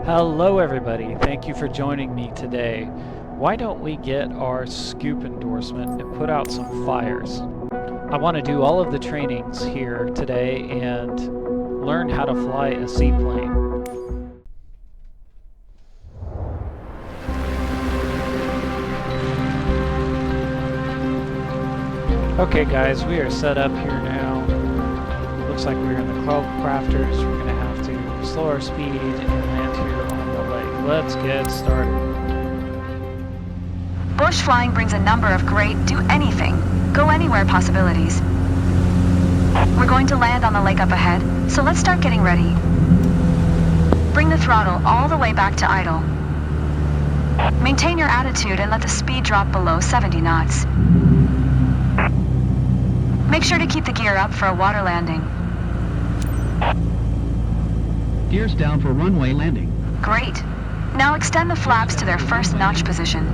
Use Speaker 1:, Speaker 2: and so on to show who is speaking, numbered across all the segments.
Speaker 1: Hello everybody, thank you for joining me today. Why don't we get our scoop endorsement and put out some fires? I want to do all of the trainings here today and learn how to fly a seaplane. Okay guys, we are set up here now. Looks like we're in the Club Crafters. We're going to have to slow our speed and land here on the lake. Let's get started.
Speaker 2: Bush flying brings a number of great do anything, go anywhere possibilities. We're going to land on the lake up ahead, so let's start getting ready. Bring the throttle all the way back to idle. Maintain your attitude and let the speed drop below 70 knots. Make sure to keep the gear up for a water landing.
Speaker 3: Gears down for runway landing.
Speaker 2: Great. Now extend the flaps to their first notch position.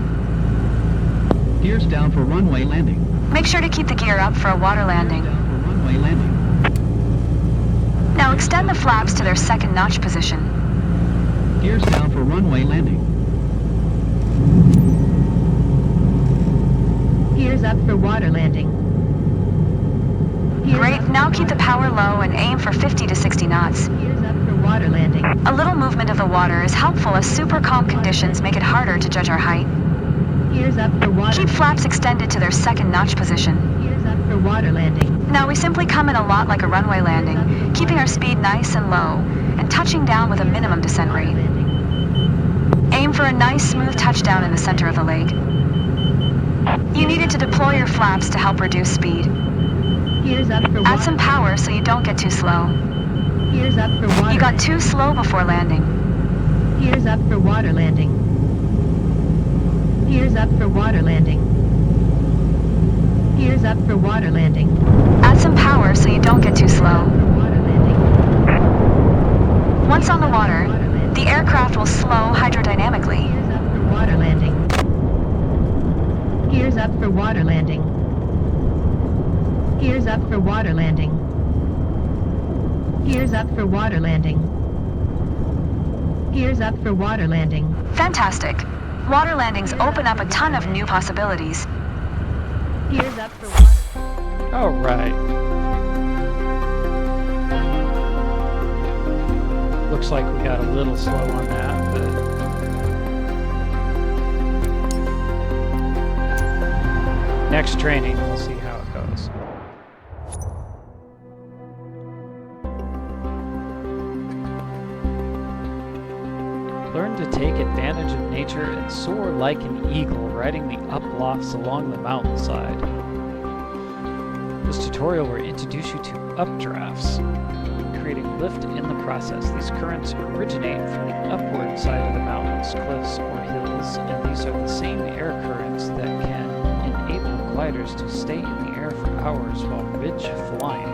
Speaker 3: Gears down for runway landing.
Speaker 2: Make sure to keep the gear up for a water landing.
Speaker 3: Gears down for runway landing.
Speaker 2: Now extend the flaps to their second notch position.
Speaker 3: Gears down for runway landing.
Speaker 4: Gears up for water landing.
Speaker 2: Great, now keep the power low and aim for 50 to 60 knots.
Speaker 4: Gears up for water landing.
Speaker 2: A little movement of the water is helpful as super calm conditions make it harder to judge our height.
Speaker 4: Gears up for water.
Speaker 2: Keep flaps extended to their second notch position.
Speaker 4: Gears up for water landing.
Speaker 2: Now we simply come in a lot like a runway landing, keeping our speed nice and low, and touching down with a minimum descent rate. Aim for a nice smooth touchdown in the center of the lake. You needed to deploy your flaps to help reduce speed.
Speaker 4: Gears up for water.
Speaker 2: Add some power so you don't get too slow.
Speaker 4: Gears up for water.
Speaker 2: You got too slow before landing.
Speaker 4: Gears up for water landing. Gears up for water landing. Gears up for water landing.
Speaker 2: Add some power so you don't get too slow.
Speaker 4: For water landing.
Speaker 2: Once on the water, the aircraft will slow hydrodynamically.
Speaker 4: Gears up for water landing. Gears up for water landing. Gears up for water landing. Gears up for water landing. Gears up for water landing.
Speaker 2: Fantastic. Water landings open up a ton of new possibilities.
Speaker 4: Gears up for water.
Speaker 1: All right. Looks like we got a little slow on that, but next training, we'll see how it goes. Learn to take advantage of nature and soar like an eagle, riding the uplofts along the mountainside. This tutorial will introduce you to updrafts, creating lift in the process. These currents originate from the upward side of the mountains, cliffs, or hills, and these are the same air currents that can enable gliders to stay in the air for hours while ridge flying.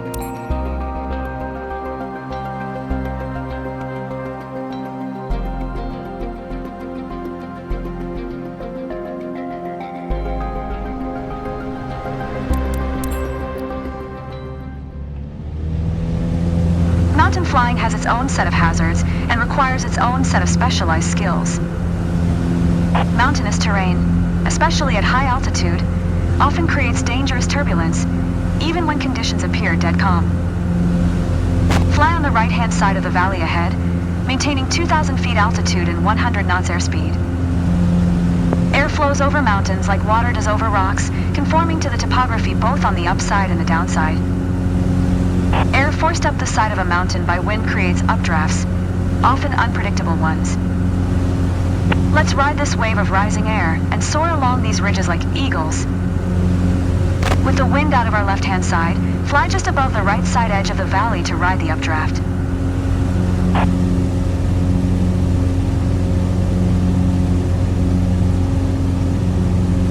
Speaker 2: Mountain flying has its own set of hazards and requires its own set of specialized skills. Mountainous terrain, especially at high altitude, often creates dangerous turbulence, even when conditions appear dead calm. Fly on the right-hand side of the valley ahead, maintaining 2,000 feet altitude and 100 knots airspeed. Air flows over mountains like water does over rocks, conforming to the topography both on the upside and the downside. Air forced up the side of a mountain by wind creates updrafts, often unpredictable ones. Let's ride this wave of rising air and soar along these ridges like eagles. With the wind out of our left-hand side, fly just above the right side edge of the valley to ride the updraft.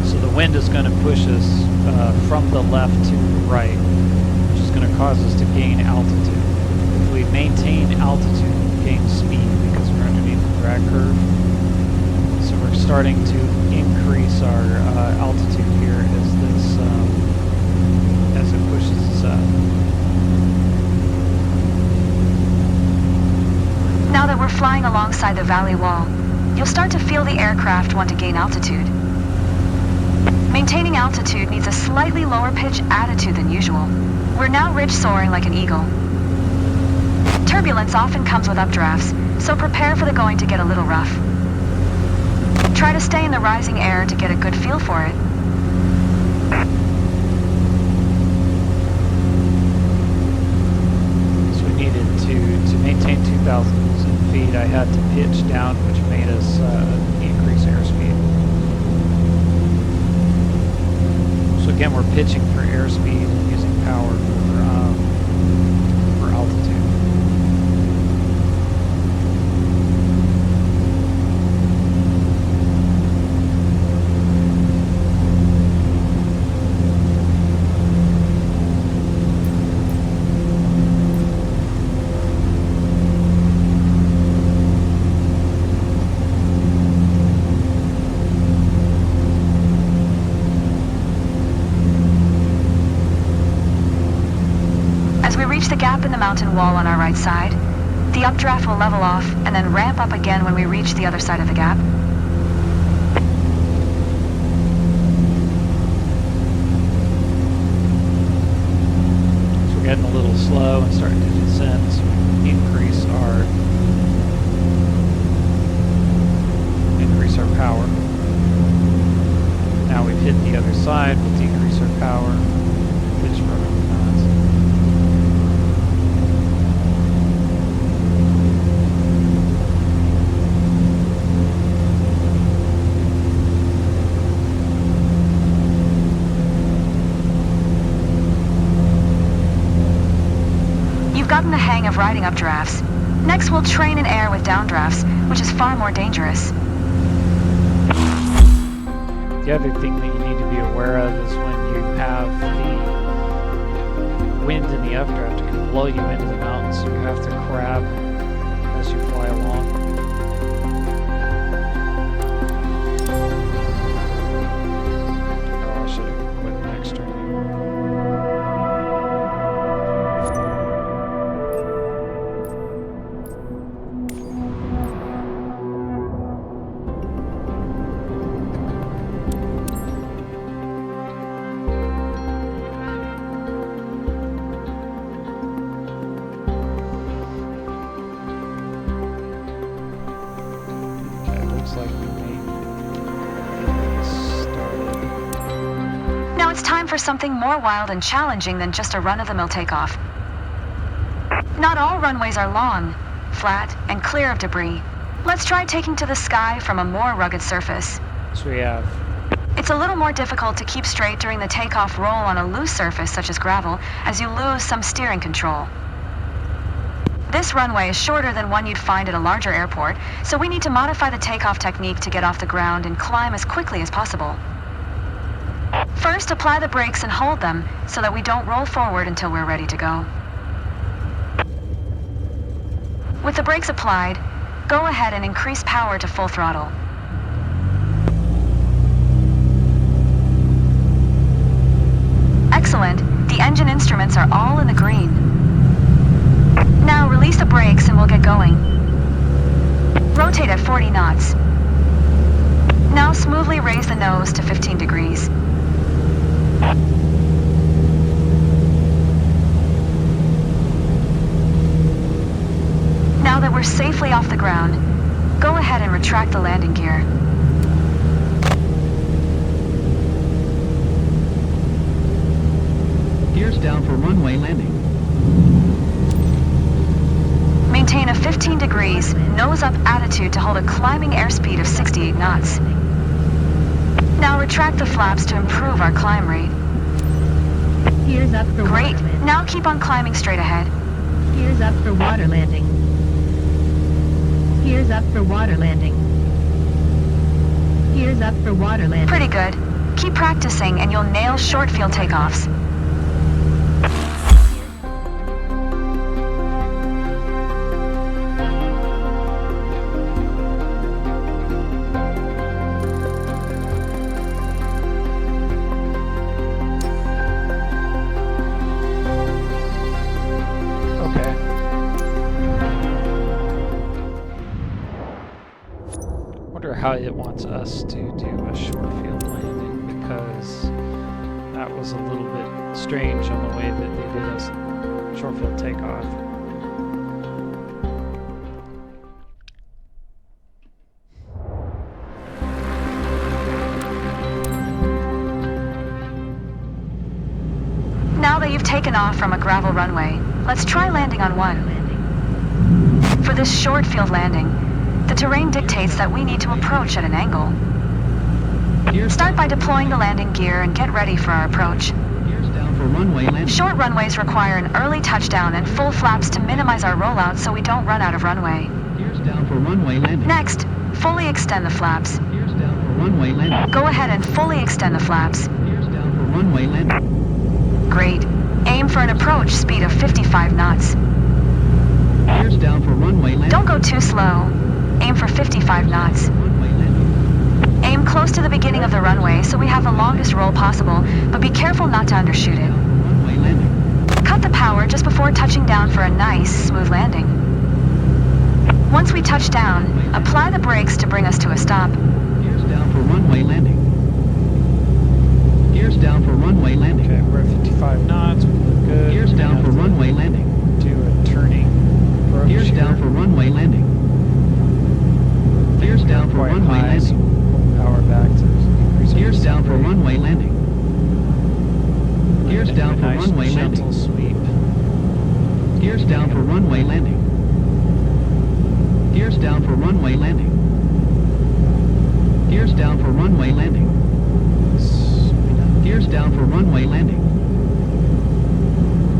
Speaker 1: So the wind is going to push us from the left to the right, which is going to cause us to gain altitude. If we maintain altitude, we gain speed because we're underneath the drag curve. So we're starting to increase our altitude here as this as it pushes us up.
Speaker 2: Now that we're flying flying alongside the valley wall, you'll start to feel the aircraft want to gain altitude. Maintaining altitude needs a slightly lower pitch attitude than usual. We're now ridge soaring like an eagle. Turbulence often comes with updrafts, so prepare for the going to get a little rough. Try to stay in the rising air to get a good feel for it.
Speaker 1: So we needed to maintain 2,000 feet, I had to pitch down, which made us increase airspeed. So again, we're pitching for airspeed and using power for altitude.
Speaker 2: Reach the gap in the mountain wall on our right side. The updraft will level off and then ramp up again when we reach the other side of the gap.
Speaker 1: So we're getting a little slow and starting to descend, so we increase our power. Now we've hit the other side, we'll decrease our power, pitch for our
Speaker 2: gotten the hang of riding updrafts. Next, we'll train in air with downdrafts, which is far more dangerous.
Speaker 1: The other thing that you need to be aware of is when you have the wind in the updraft, it can blow you into the mountains, so you have to crab as you fly along. Oh, I should have quit an extra.
Speaker 2: Now it's time for something more wild and challenging than just a run-of-the-mill takeoff. Not all runways are long, flat, and clear of debris. Let's try taking to the sky from a more rugged surface.
Speaker 1: So we have.
Speaker 2: It's a little more difficult to keep straight during the takeoff roll on a loose surface such as gravel, as you lose some steering control. This runway is shorter than one you'd find at a larger airport, so we need to modify the takeoff technique to get off the ground and climb as quickly as possible. First, apply the brakes and hold them so that we don't roll forward until we're ready to go. With the brakes applied, go ahead and increase power to full throttle. Excellent. The engine instruments are all in the green. Now release the brakes and we'll get going. Rotate at 40 knots. Now smoothly raise the nose to 15 degrees. Now that we're safely off the ground, go ahead and retract the landing gear.
Speaker 3: Gears down for runway landing.
Speaker 2: Maintain a 15 degrees, nose-up attitude to hold a climbing airspeed of 68 knots. Now retract the flaps to improve our climb rate.
Speaker 4: Gears up for
Speaker 2: Great.
Speaker 4: water landing.
Speaker 2: Now keep on climbing straight ahead.
Speaker 4: Gears up for water landing. Gears up for water landing. Gears up for water landing.
Speaker 2: Pretty good. Keep practicing and you'll nail short field takeoffs.
Speaker 1: how it wants us to do a short field landing, because that was a little bit strange on the way that they did a short field takeoff.
Speaker 2: Now that you've taken off from a gravel runway, let's try landing on one. For this short field landing, the terrain dictates that we need to approach at an angle. Start by deploying the landing gear and get ready for our approach.
Speaker 3: Gears down for runway landing.
Speaker 2: Short runways require an early touchdown and full flaps to minimize our rollout so we don't run out of runway.
Speaker 3: Gears down for runway landing.
Speaker 2: Next, fully extend the flaps.
Speaker 3: Gears down for runway landing.
Speaker 2: Go ahead and fully extend the flaps.
Speaker 3: Gears down for runway landing.
Speaker 2: Great. Aim for an approach speed of 55 knots.
Speaker 3: Gears down for runway landing.
Speaker 2: Don't go too slow. Aim for 55 knots.
Speaker 3: Runway landing.
Speaker 2: Aim close to the beginning of the runway so we have the longest roll possible, but be careful not to undershoot it.
Speaker 3: Runway landing.
Speaker 2: Cut the power just before touching down for a nice, smooth landing. Once we touch down, apply the brakes to bring us to a stop.
Speaker 3: Gears down for runway landing. Gears down for runway landing.
Speaker 1: Okay, we're at 55 knots. We look good.
Speaker 3: Gears
Speaker 1: We're
Speaker 3: down
Speaker 1: gonna
Speaker 3: for
Speaker 1: have to
Speaker 3: runway landing.
Speaker 1: do a turning approach
Speaker 3: Gears down
Speaker 1: here.
Speaker 3: for runway landing. Gears down for
Speaker 1: Quite
Speaker 3: runway
Speaker 1: high, so
Speaker 3: landing.
Speaker 1: we'll power back to increase our
Speaker 3: Gears down for
Speaker 1: descent rate.
Speaker 3: runway landing. Gears
Speaker 1: And
Speaker 3: down
Speaker 1: a
Speaker 3: for
Speaker 1: nice
Speaker 3: runway
Speaker 1: gentle
Speaker 3: landing.
Speaker 1: sweep.
Speaker 3: Gears down for runway landing. Gears down for runway landing. Gears down for runway landing. Gears down for runway landing.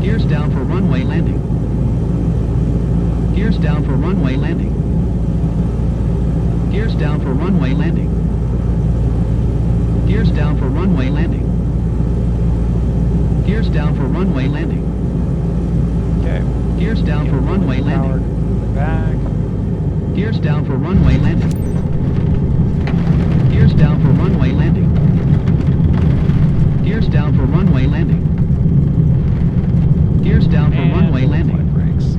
Speaker 3: Gears down for runway landing. Gears down for runway landing. Gears down for runway landing. Gears down for runway landing. Gears down for runway landing.
Speaker 1: Okay.
Speaker 3: Gears down for runway
Speaker 1: Power
Speaker 3: landing.
Speaker 1: back.
Speaker 3: Gears down for runway landing. Gears down for runway landing. Gears down for runway landing. Gears down for
Speaker 1: And
Speaker 3: runway
Speaker 1: apply
Speaker 3: landing.
Speaker 1: brakes.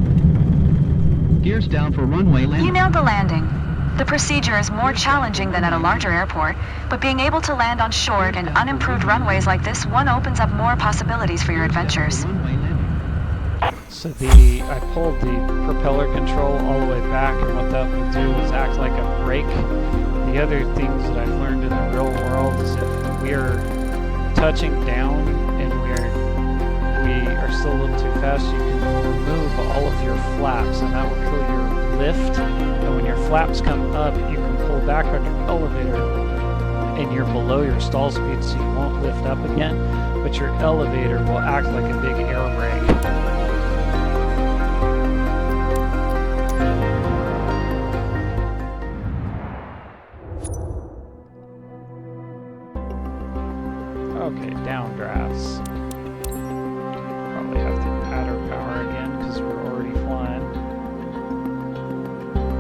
Speaker 3: Gears down for runway
Speaker 2: You
Speaker 3: landing.
Speaker 2: nailed the landing. The procedure is more challenging than at a larger airport, but being able to land on short and unimproved runways like this one opens up more possibilities for your adventures.
Speaker 3: Runway landing.
Speaker 1: So I pulled the propeller control all the way back, and what that will do is act like a brake. The other things that I've learned in the real world is if we're touching down and we are still a little too fast, you can remove all of your flaps, and that will kill your lift. And when your flaps come up, you can pull back on your elevator, and you're below your stall speed, so you won't lift up again. But your elevator will act like a big air brake. Okay, downdrafts. Probably have to add our power again because we're already flying.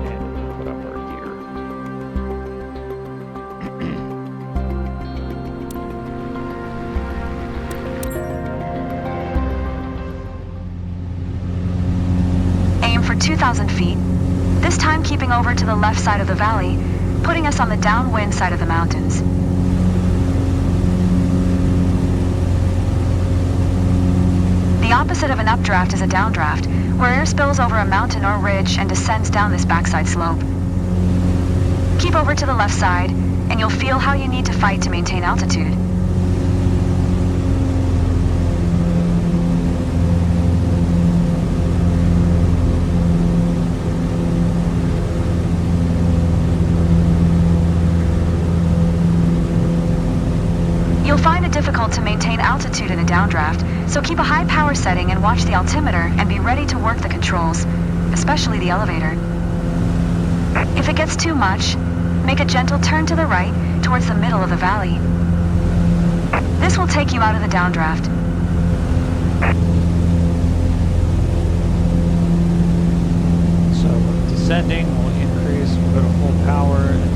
Speaker 1: And put up our gear.
Speaker 2: Aim for 2,000 feet, this time keeping over to the left side of the valley, putting us on the downwind side of the mountains. The opposite of an updraft is a downdraft, where air spills over a mountain or ridge and descends down this backside slope. Keep over to the left side, and you'll feel how you need to fight to maintain altitude. You'll find it difficult to maintain altitude in a downdraft, so keep a high power setting and watch the altimeter and be ready to work the controls, especially the elevator. If it gets too much, make a gentle turn to the right towards the middle of the valley. This will take you out of the downdraft.
Speaker 1: So descending will increase, we'll go to full power, and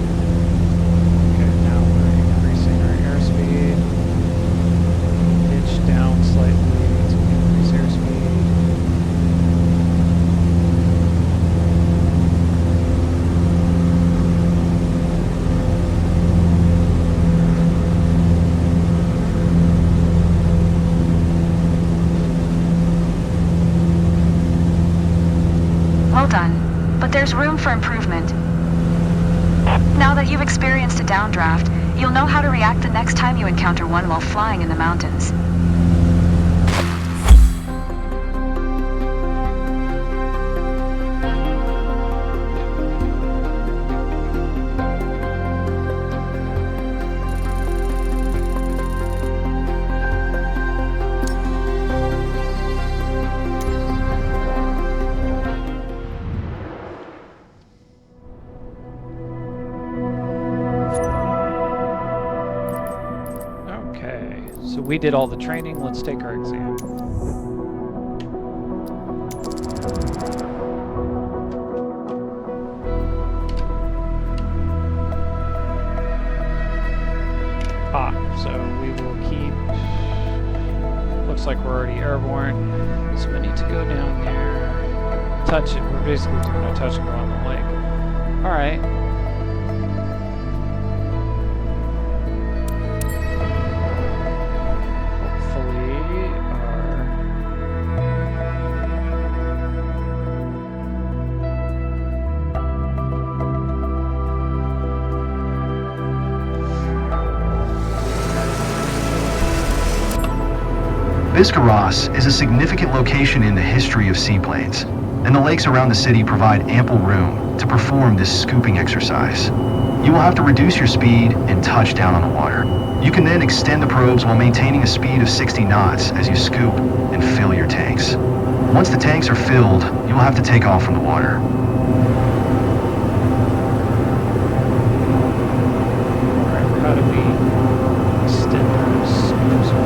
Speaker 1: okay, now we're increasing our airspeed. Pitch down slightly to increase airspeed.
Speaker 2: there's room for improvement. Now that you've experienced a downdraft, you'll know how to react the next time you encounter one while flying in the mountains.
Speaker 1: So we did all the training, let's take our exam. So we will keep, looks like we're already airborne, so we need to go down there, touch it, we're basically doing a touch and go on the lake. Alright.
Speaker 5: Biscarrosse is a significant location in the history of seaplanes, and the lakes around the city provide ample room to perform this scooping exercise. You will have to reduce your speed and touch down on the water. You can then extend the probes while maintaining a speed of 60 knots as you scoop and fill your tanks. Once the tanks are filled, you will have to take off from the water.
Speaker 1: Alright, how do we extend those scoops?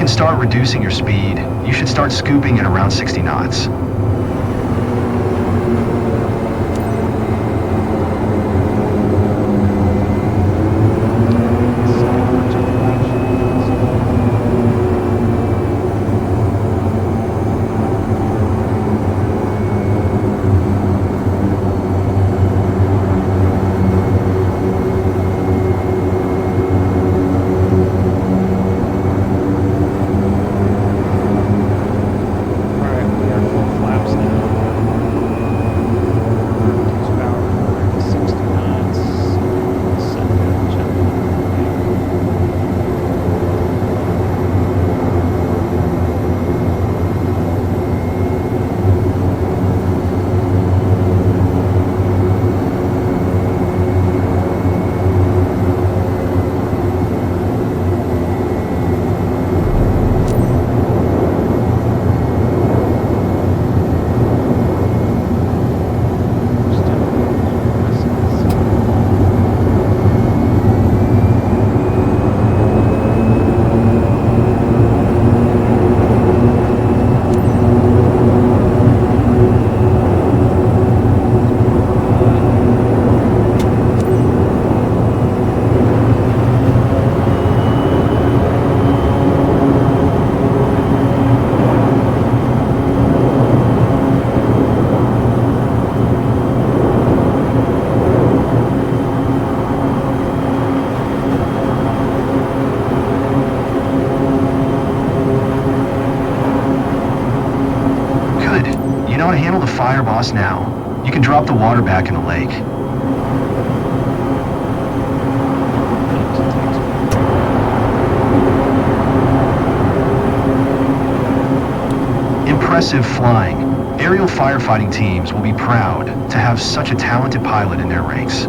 Speaker 5: Start reducing your speed. You should start scooping at around 60 knots.
Speaker 1: Alright, we are full
Speaker 5: how to handle the fire, boss, now. You can drop the water back in the lake. Impressive flying. Aerial firefighting teams will be proud to have such a talented pilot in their ranks.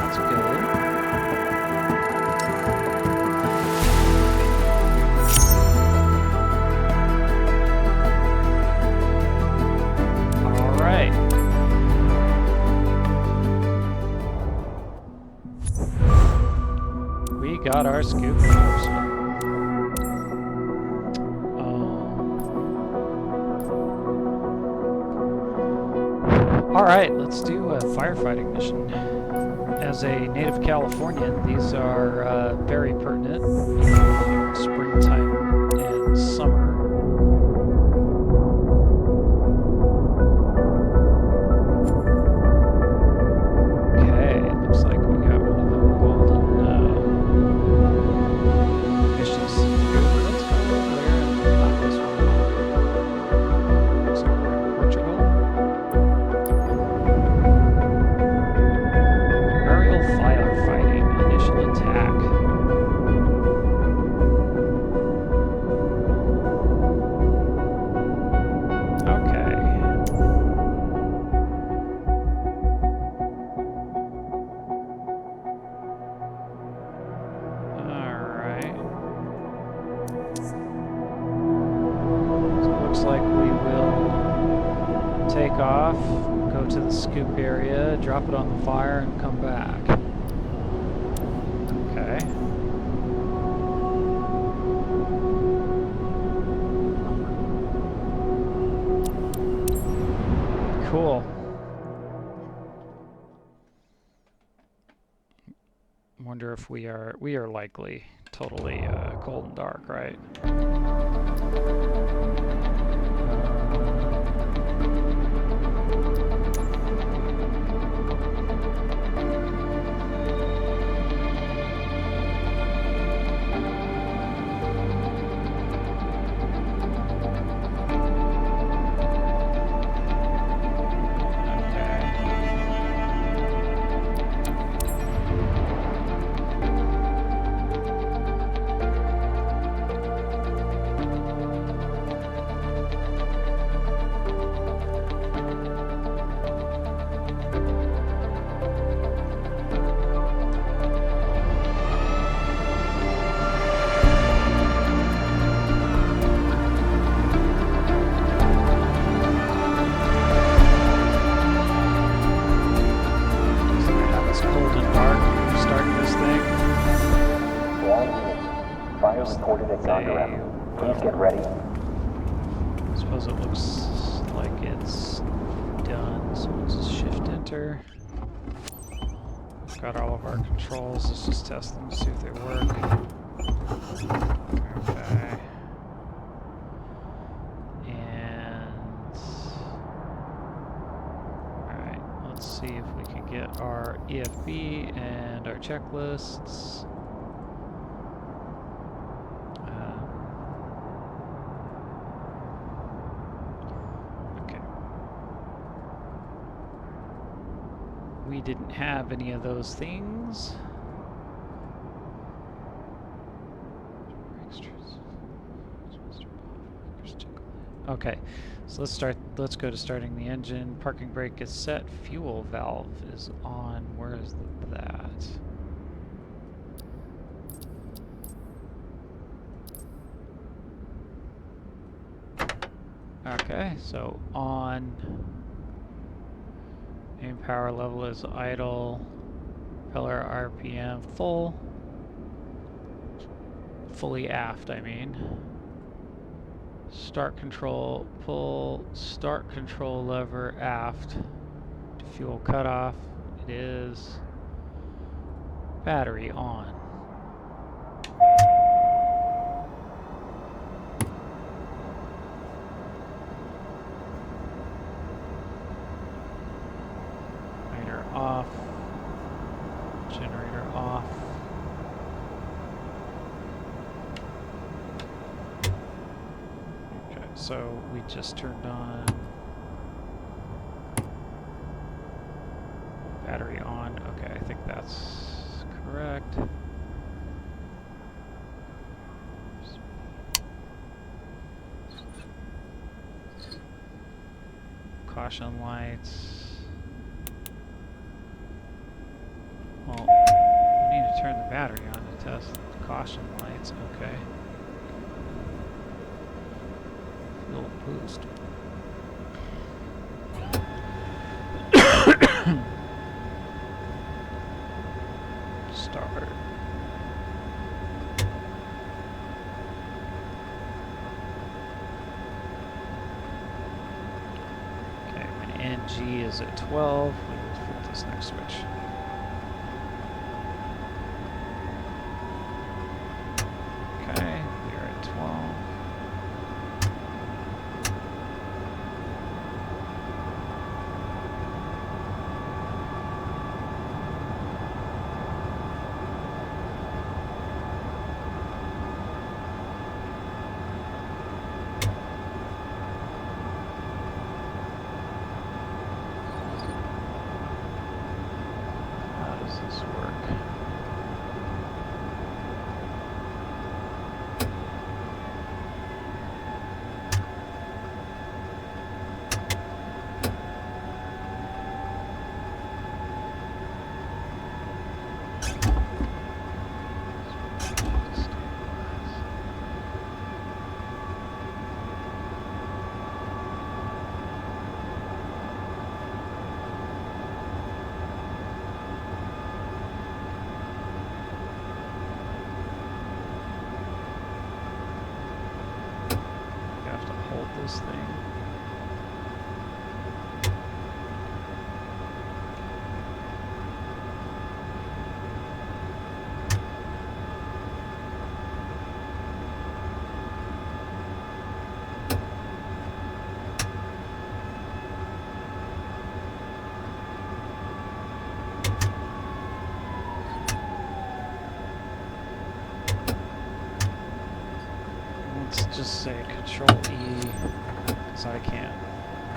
Speaker 1: That's good. All right. We got our scoop endorsement. Alright, let's do a firefighting mission. As a native Californian, these are very pertinent in springtime and summer. Okay, it looks like we got one of them golden missions to do. Let's go over there and knock this one off. Looks like we're in Portugal. Aerial firefighting, initial attack. Okay. Alright. So it looks like we will take off, go to the scoop area, drop it on the fire, and come back. Okay. Cool. Wonder if we are likely totally cold and dark, right?
Speaker 6: Get ready.
Speaker 1: I suppose it looks like it's done, so let's just shift enter. We've got all of our controls, let's just test them to see if they work. Okay. And alright, let's see if we can get our EFB and our checklists. We didn't have any of those things. Okay, so let's go to starting the engine. Parking brake is set. Fuel valve is on. Where is that? Okay, so on. Main power level is idle. Propeller RPM full. Fully aft, I mean. Start control, pull start control lever aft to fuel cutoff. It is. Battery on. Off. Generator off. Okay, So we just turned on battery on. Okay, I think that's correct. Caution lights. Well, we need to turn the battery on to test the caution lights. Okay. Fuel boost. Start. Okay, when NG is at 12, we will flip this next switch. Okay, we are at 12. How does this work? You have to hold this thing. Let's just say Control E, because I can't.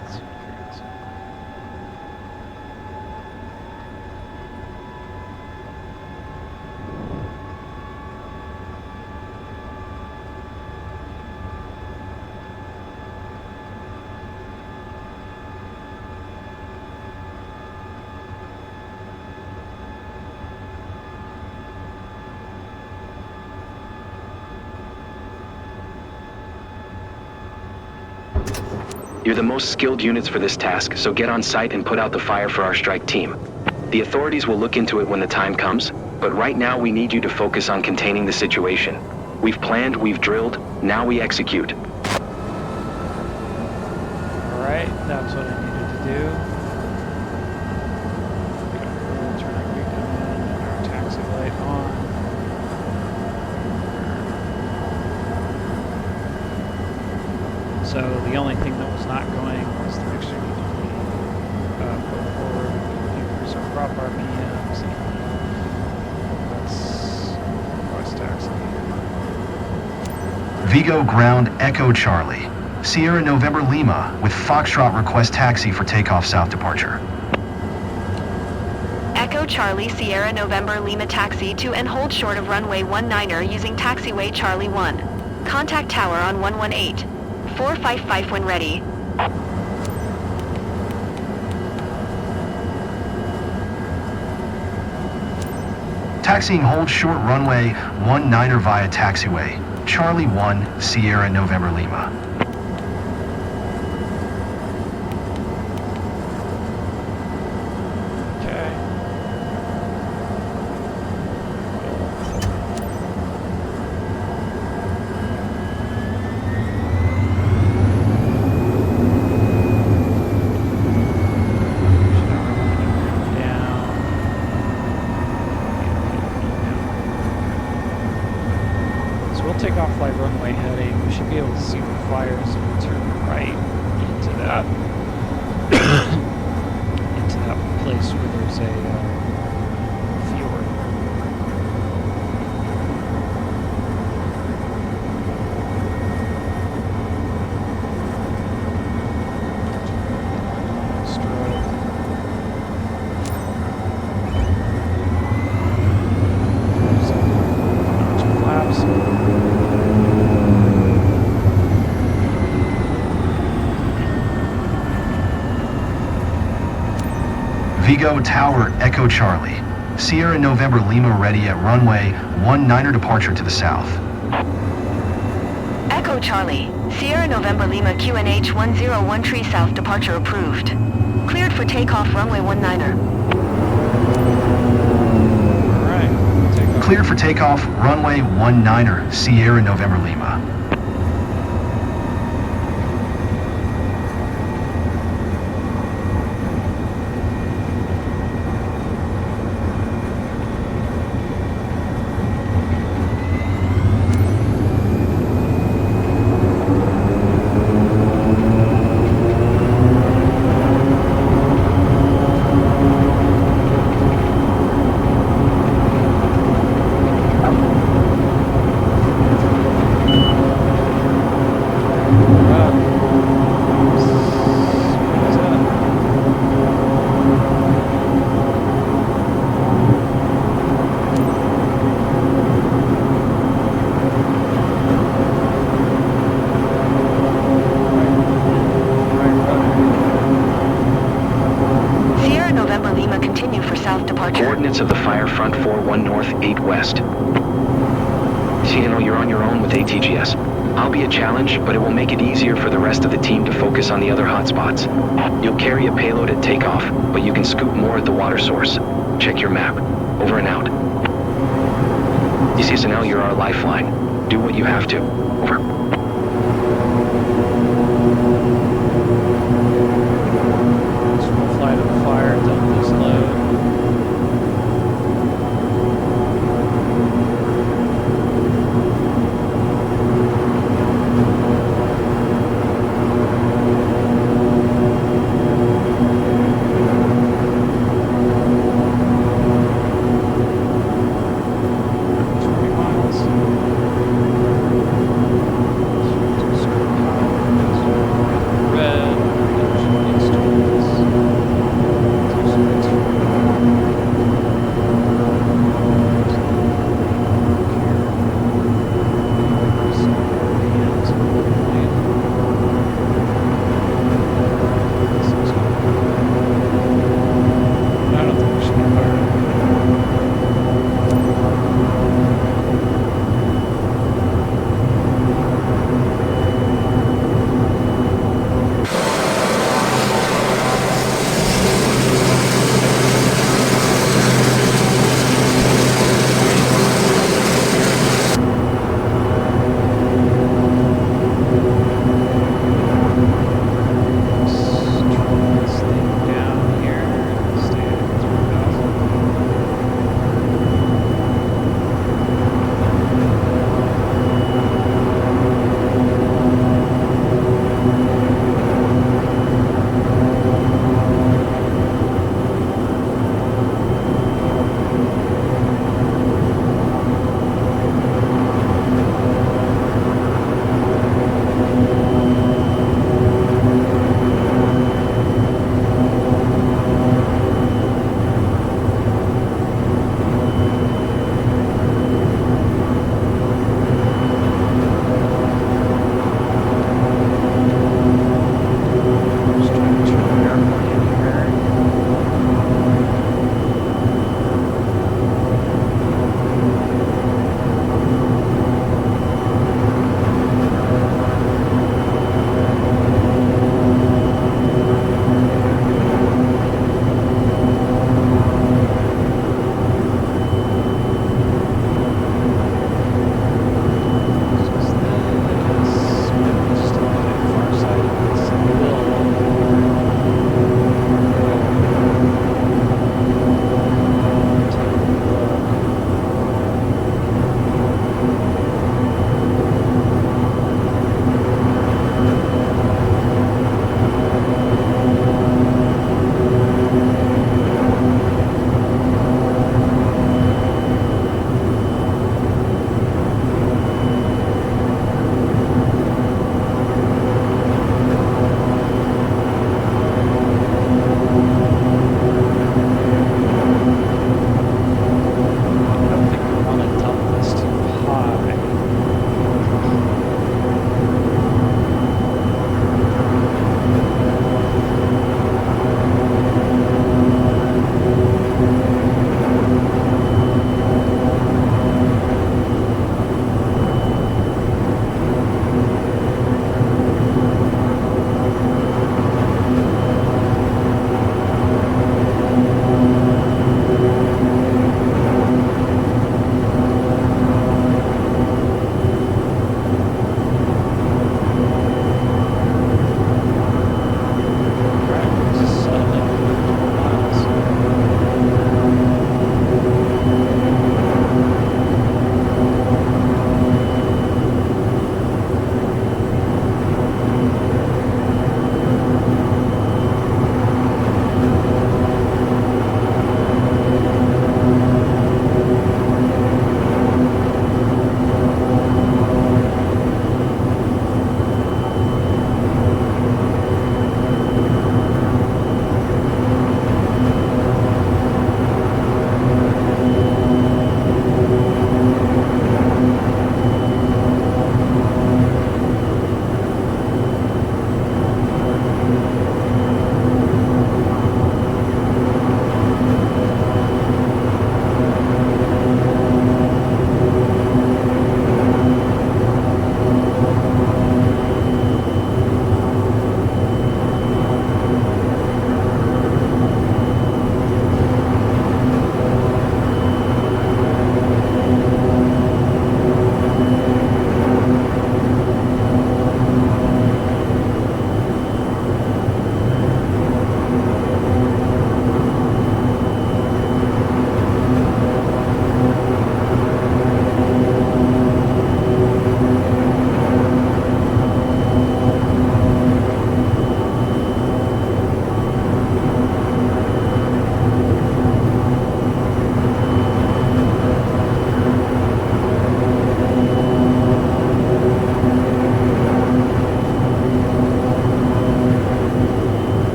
Speaker 1: Let's see what it is.
Speaker 6: You're the most skilled units for this task, so get on site and put out the fire for our strike team. The authorities will look into it when the time comes, but right now we need you to focus on containing the situation. We've planned, we've drilled, now we execute.
Speaker 1: Alright, that's what I needed to do. We'll turn our beacon on and our taxi light on. So the only thing that was not going was the mixture needed to be put forward. Increase our prop RPMs and let's request taxi.
Speaker 5: Vigo ground Echo Charlie. Sierra November Lima with Foxtrot request taxi for takeoff south departure.
Speaker 2: Echo Charlie Sierra November Lima taxi to and hold short of runway 19er using taxiway Charlie 1. Contact tower on 118. 455 when ready.
Speaker 5: Taxiing hold short runway 19er via taxiway. Charlie 1, Sierra November Lima.
Speaker 1: Okay. Take off flight runway heading. We should be able to see the fires if we turn right into that into that place where there's a fjord.
Speaker 5: Vigo Tower, Echo Charlie. Sierra November Lima ready at runway 19er departure to the south.
Speaker 2: Echo Charlie, Sierra November Lima QNH 101 Tree South departure approved. Cleared for takeoff runway 19er.
Speaker 1: Alright, take off.
Speaker 5: Cleared for takeoff runway 19er, Sierra November Lima.
Speaker 6: Coordinates of the fire front 41 north, 8 west. CNO, you're on your own with ATGS. I'll be a challenge, but it will make it easier for the rest of the team to focus on the other hotspots. You'll carry a payload at takeoff, but you can scoop more at the water source. Check your map. Over and out. CNO, you're our lifeline. Do what you have to. Over.
Speaker 1: Just we'll fly to the fire, dump this load.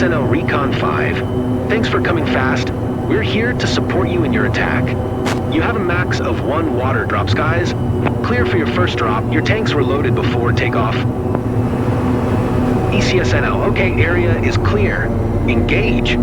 Speaker 6: ECSNL Recon 5. Thanks for coming fast. We're here to support you in your attack. You have a max of 1 water drop, skies. Clear for your first drop. Your tanks were loaded before takeoff. ECSNL, okay, area is clear. Engage.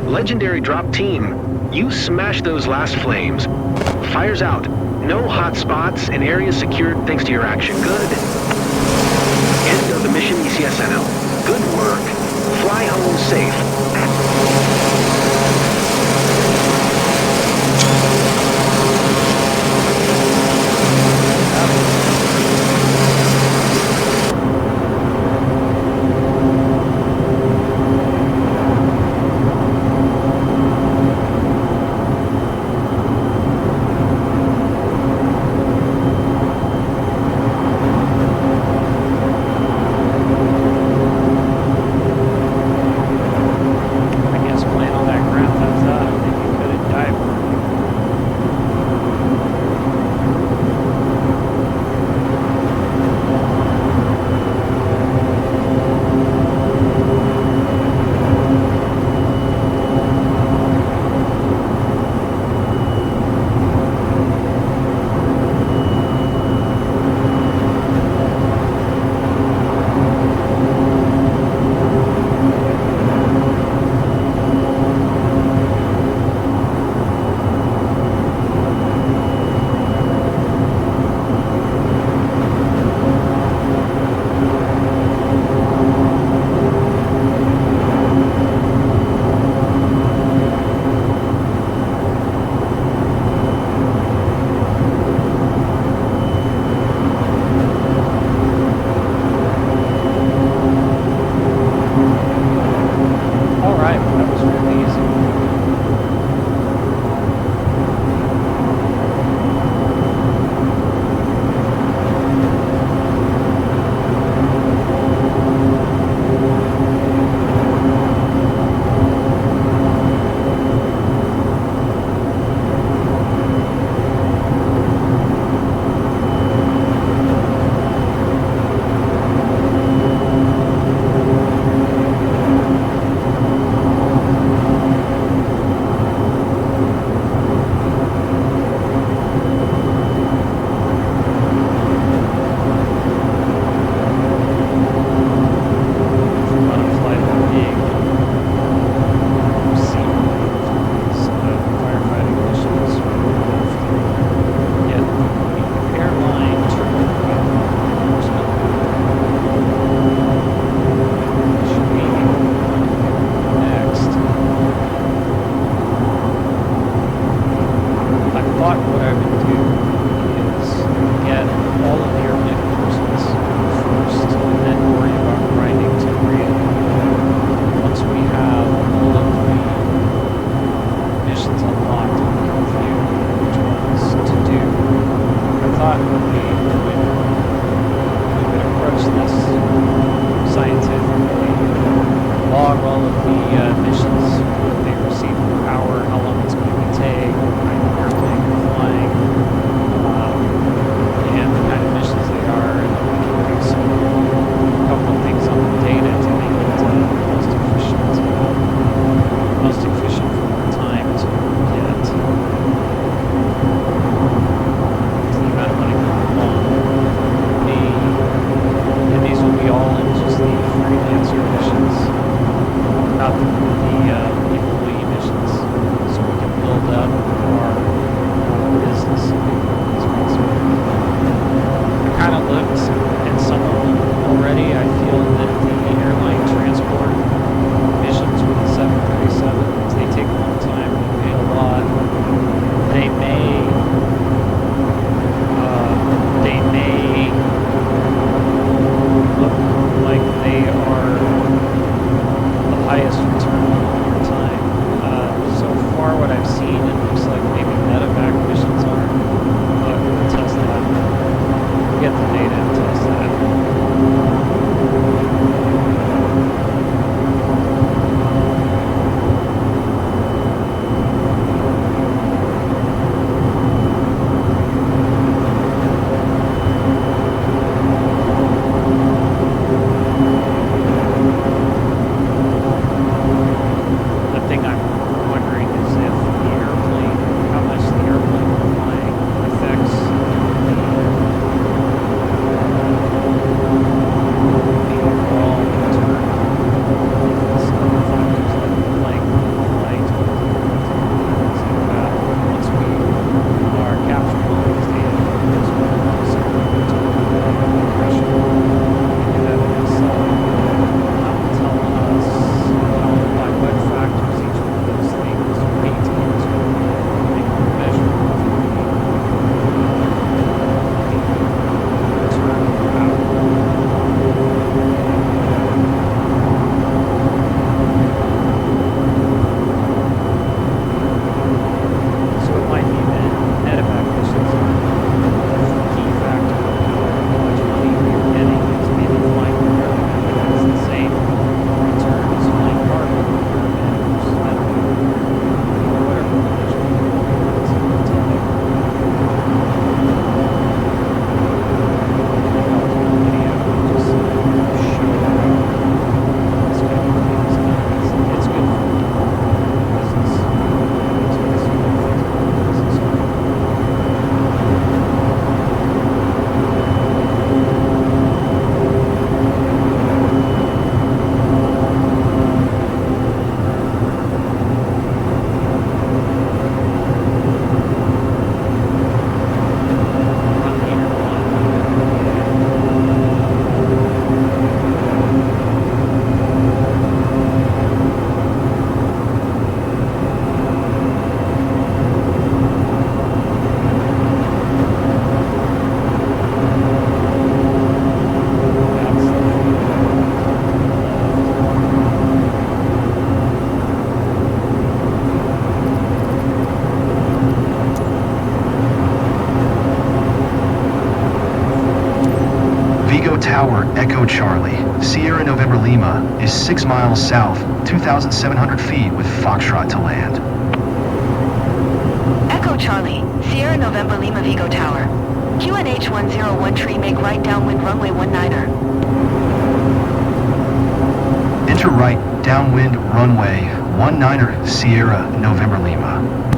Speaker 6: Legendary drop team, you smashed those last flames. Fire's out. No hot spots and area secured thanks to your action. Good. End of the mission, ECSNL. Good work. Fly home safe.
Speaker 5: Tower, Echo Charlie, Sierra November Lima is 6 miles south, 2,700 feet with Foxtrot to land.
Speaker 2: Echo Charlie, Sierra November Lima Vigo Tower. QNH 101 tree make right downwind runway 19er.
Speaker 5: Enter right, downwind runway 19er, Sierra November Lima.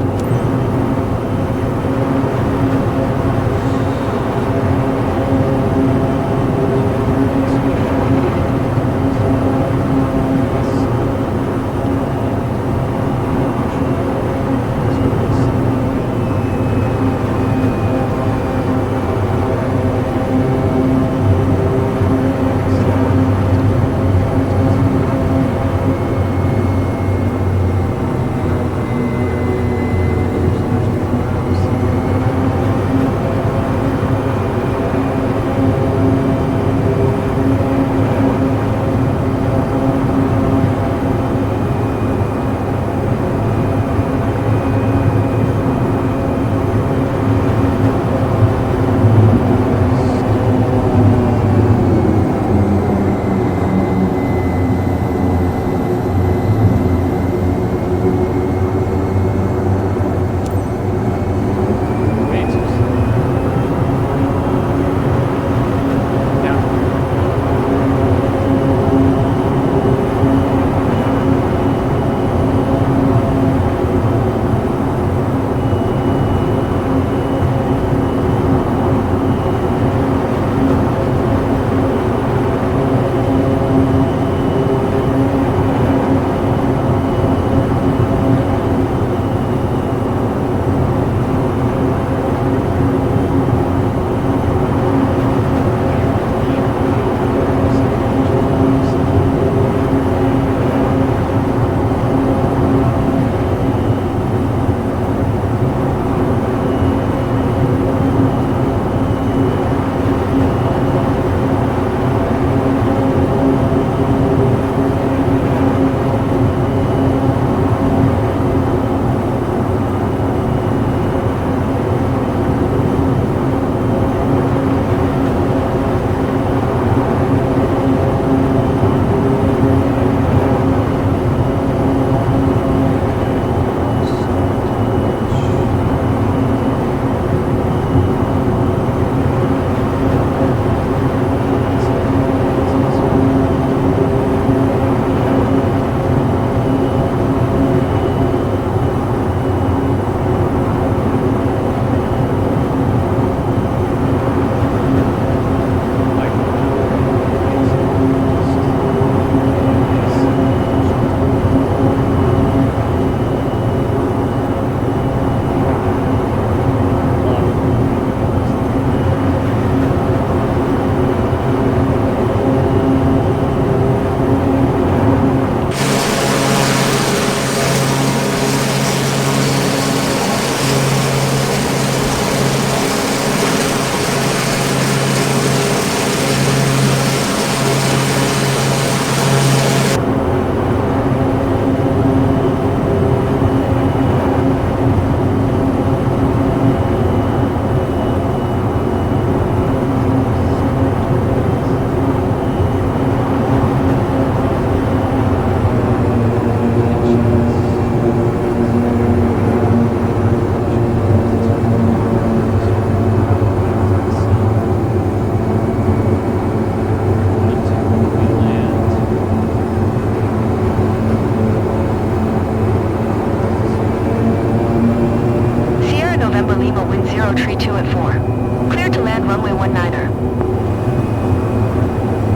Speaker 2: tree 2 at 4. Clear to land runway 19er.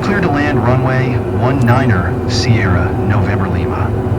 Speaker 5: Clear to land runway 19er, Sierra, November Lima.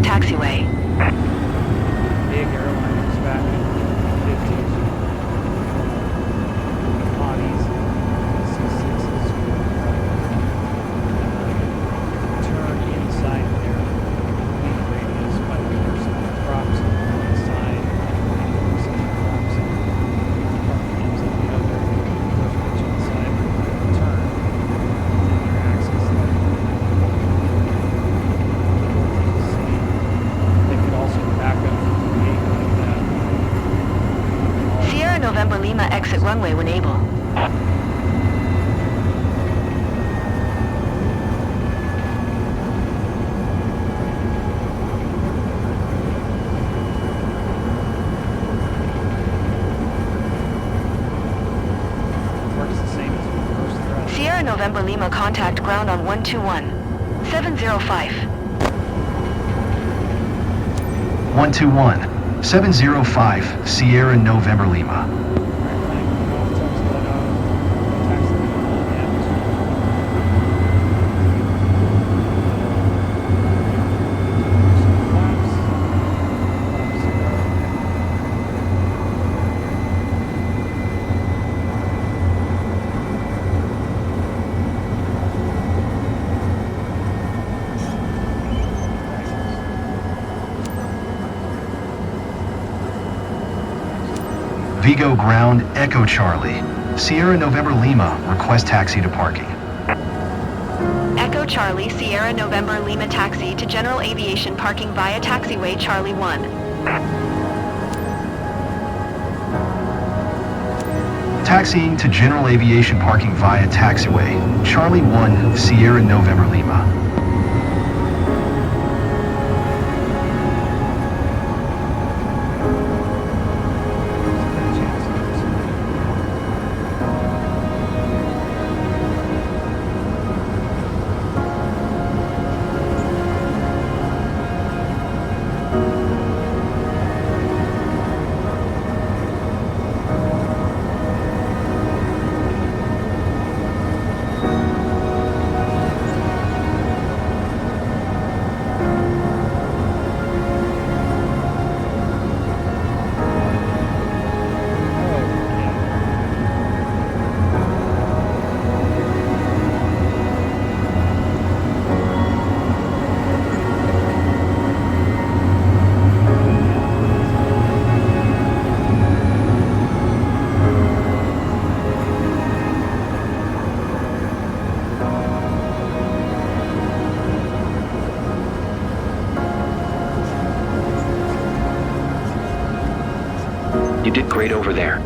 Speaker 2: request taxiway.
Speaker 1: Big airliners back in the 50s. Hotties, C6s, turn inside their lead radius by 1% of props on one side, 80% of props on the other, push pitch inside, turn, and your axis there. They could also back up from the gate like that.
Speaker 2: Sierra November Lima exit runway when able.
Speaker 1: Works the same as reverse thrust.
Speaker 2: Sierra November Lima contact ground on 121. 705.
Speaker 5: 121, 705 Sierra November Lima. Vigo ground, Echo Charlie. Sierra November Lima, request taxi to parking.
Speaker 2: Echo Charlie, Sierra November Lima taxi to general aviation parking via taxiway Charlie 1.
Speaker 5: Taxiing to general aviation parking via taxiway, Charlie 1, Sierra November Lima.
Speaker 6: You did great over there.